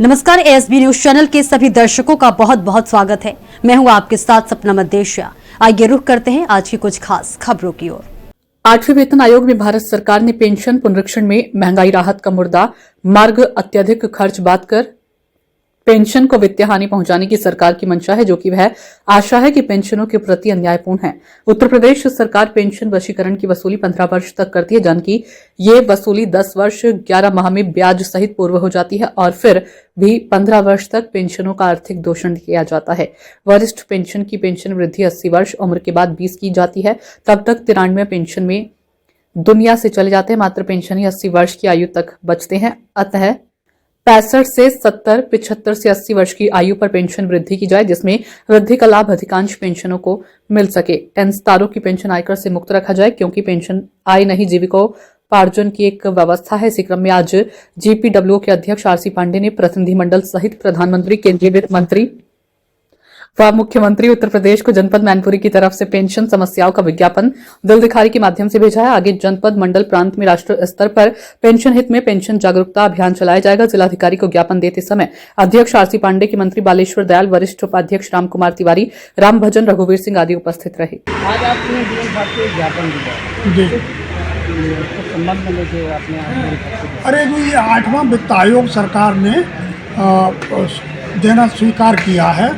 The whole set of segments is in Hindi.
नमस्कार, एएसबी न्यूज चैनल के सभी दर्शकों का बहुत बहुत स्वागत है। मैं हूं आपके साथ सपना मदेशिया। आइए रुख करते हैं आज की कुछ खास खबरों की ओर। 8वें वेतन आयोग में भारत सरकार ने पेंशन पुनरीक्षण में महंगाई राहत का मुद्दा मार्ग अत्यधिक खर्च बात कर पेंशन को वित्तीय हानि पहुंचाने की सरकार की मंशा है, जो कि वह आशा है कि पेंशनों के प्रति अन्यायपूर्ण है। उत्तर प्रदेश सरकार पेंशन वशीकरण की वसूली 15 वर्ष तक करती है, जबकि ये वसूली 10 वर्ष 11 माह में ब्याज सहित पूर्व हो जाती है और फिर भी 15 वर्ष तक पेंशनों का आर्थिक दोषण किया जाता है। वरिष्ठ पेंशन की पेंशन वृद्धि 80 वर्ष उम्र के बाद 20 की जाती है, तब तक 93 पेंशन में दुनिया से चले जाते हैं। मात्र पेंशन ही 80 वर्ष की आयु तक बचते हैं। अतः 65 से 70, 75 से 80 वर्ष की आयु पर पेंशन वृद्धि की जाए, जिसमें वृद्धि का लाभ अधिकांश पेंशनों को मिल सके। सितारों की पेंशन आयकर से मुक्त रखा जाए, क्योंकि पेंशन आय नहीं जीविकोपार्जन की एक व्यवस्था है। इसी क्रम में आज जीपीडब्ल्यू के अध्यक्ष आरसी पांडे ने प्रतिनिधिमंडल सहित प्रधानमंत्री, केंद्रीय वित्त मंत्री व मुख्यमंत्री उत्तर प्रदेश को जनपद मैनपुरी की तरफ से पेंशन समस्याओं का विज्ञापन दिल दिखारी के माध्यम से भेजा है। आगे जनपद, मंडल, प्रांत में राष्ट्र स्तर पर पेंशन हित में पेंशन जागरूकता अभियान चलाया जाएगा। जिलाधिकारी को ज्ञापन देते समय अध्यक्ष आरसी पांडे की मंत्री बालेश्वर दयाल, वरिष्ठ उपाध्यक्ष राम कुमार तिवारी, राम भजन, रघुवीर सिंह आदि उपस्थित रहे। आज आपने ज्ञापन दिया संबंध में जो आपने अरे जो ये 8वां वित्त आयोग सरकार ने देना स्वीकार किया है,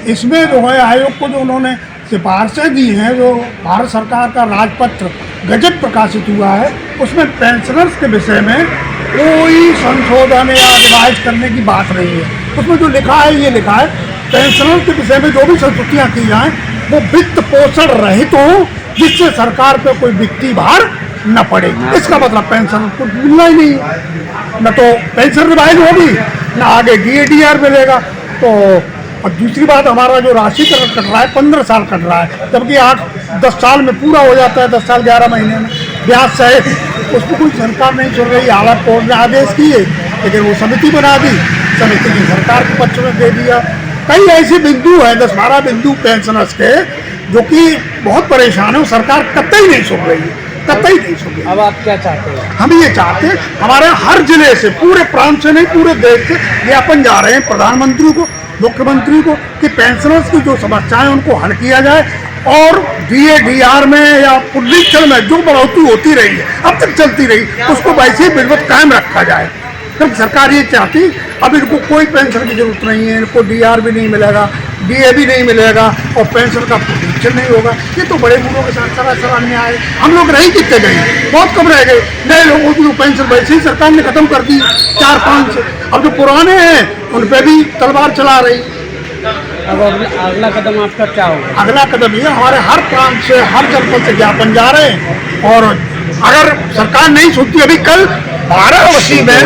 इसमें जो है आयोग को जो उन्होंने सिफारिशें दी हैं, जो भारत सरकार का राजपत्र गजट प्रकाशित हुआ है, उसमें पेंशनर्स के विषय में कोई संशोधन या रिवाइज करने की बात नहीं है। उसमें जो लिखा है, ये लिखा है पेंशनर्स के विषय में जो भी संस्तुतियाँ की जाएँ वो वित्त पोषण रहित हो, जिससे सरकार पर कोई वित्तीय भार न पड़े। इसका मतलब पेंशन को मिलना ही नहीं, न तो पेंशन रिवाइज होगी, न आगे DADR मिलेगा। तो और दूसरी बात, हमारा जो राशि कट रहा है 15 साल कट रहा है, जबकि 8-10 साल में पूरा हो जाता है, 10 साल 11 महीने में ब्याज सहित। उसको कोई सरकार नहीं सुन रही। आला कोर्ट ने आदेश किए, लेकिन वो समिति बना दी, समिति ने सरकार के पक्ष में दे दिया। कई ऐसे बिंदु हैं, 10-12 बिंदु पेंशनर्स के, जो कि बहुत परेशान है। सरकार कतई नहीं सुन रही है, कतई नहीं सुन रही। अब आप क्या चाहते हैं? हम ये चाहते हैं हमारे हर जिले से, पूरे प्रांत से नहीं, पूरे देश से ज्ञापन जा रहे हैं प्रधानमंत्री को, मुख्यमंत्री को, कि पेंशनर्स की जो समस्याएं उनको हल किया जाए और DADR में या पुनरीक्षण में जो बढ़ोतरी होती रही है, अब तक चलती रही, उसको वैसे ही विधिवत कायम रखा जाए। क्योंकि सरकार ये चाहती, अब इनको कोई पेंशन की जरूरत नहीं है, इनको DR भी नहीं मिलेगा, DA भी नहीं मिलेगा और पेंशन का पुनरीक्षण नहीं होगा। ये तो बड़े बूढ़ों के साथ सरासर अन्याय है। हम लोग रह कितने गए, बहुत कम रह गए। नए लोगों की पेंशन वैसे ही सरकार ने खत्म कर दी 4-5 से। अब जो पुराने हैं उन पर भी तलवार चला रही। अब अगला कदम आपका क्या होगा? अगला कदम ये, हमारे हर प्रांत से, हर जनपद से ज्ञापन जा रहे हैं, और अगर सरकार नहीं सुनती, अभी कल वाराणसी में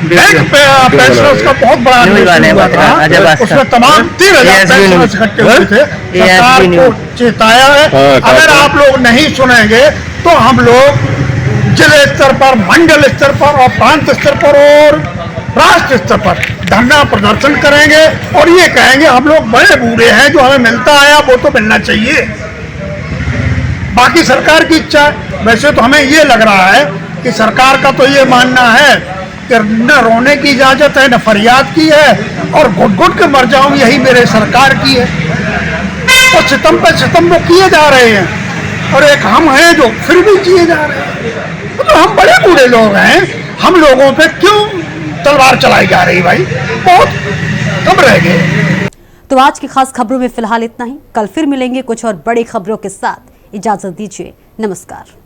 पेंशनर्स का बहुत बड़ा हुआ था, उसमें तमाम 3,000 पेंशनर्स इकट्ठे हुए थे। सरकार को चेताया है, अगर आप लोग नहीं सुनेंगे तो हम लोग जिले स्तर पर, मंडल स्तर पर और प्रांत स्तर पर और राष्ट्र स्तर पर धरना प्रदर्शन करेंगे और ये कहेंगे हम लोग बड़े बूढ़े हैं, जो हमें मिलता आया वो तो मिलना चाहिए। बाकी सरकार की इच्छा है। वैसे तो हमें ये लग रहा है कि सरकार का तो ये मानना है कि न रोने की इजाजत है, न फरियाद की है, और घुट घुट के मर जाऊं यही मेरे सरकार की है। तो सितम पे सितम वो किए जा रहे हैं, और एक हम हैं जो फिर भी जिए जा रहे हैं। तो हम बड़े बूढ़े लोग हैं, हम लोगों पे क्यों तलवार चलाई जा रही? भाई बहुत कम रह गए। तो आज की खास खबरों में फिलहाल इतना ही। कल फिर मिलेंगे कुछ और बड़ी खबरों के साथ। इजाजत दीजिए, नमस्कार।